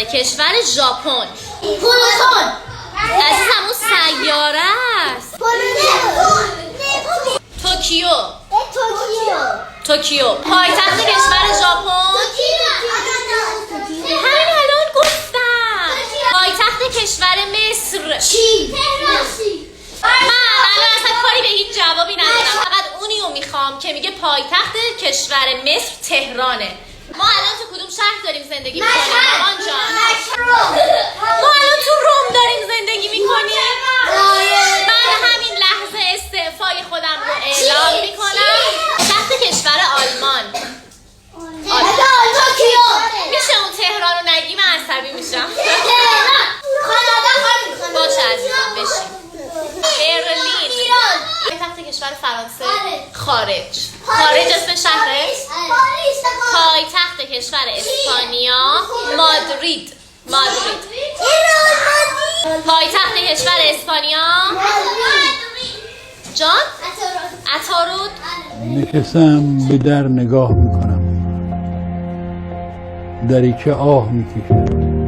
کشور ژاپن. پلوتون. عزیزم اون سیاره است. توکیو. توکیو پایتخت کشور ژاپن. همین الان گفتم. پایتخت کشور مصر. چین. من الان اصلا کاری به هیچ جوابی ندارم، فقط اونیو میخوام که میگه پایتخت کشور مصر تهرانه. ما الان تو کدوم شهر داریم زندگی میکنیم مامان جان؟ ما الان تو روم داریم زندگی میکنیم. من همین لحظه استعفای خودم رو اعلام میکنم. تخت کشور آلمان. میشه اون تهران رو نگی؟ من عصبی میشم. باشه عزیزم بشین. برلین. پایتخت کشور فرانسه. خارج اسم شهره. پایتخت کشور اسپانیا. مادرید. پایتخت کشور اسپانیا. جان؟ عطارود. نشستم به در نگاه میکنم، دری که آه میکشه.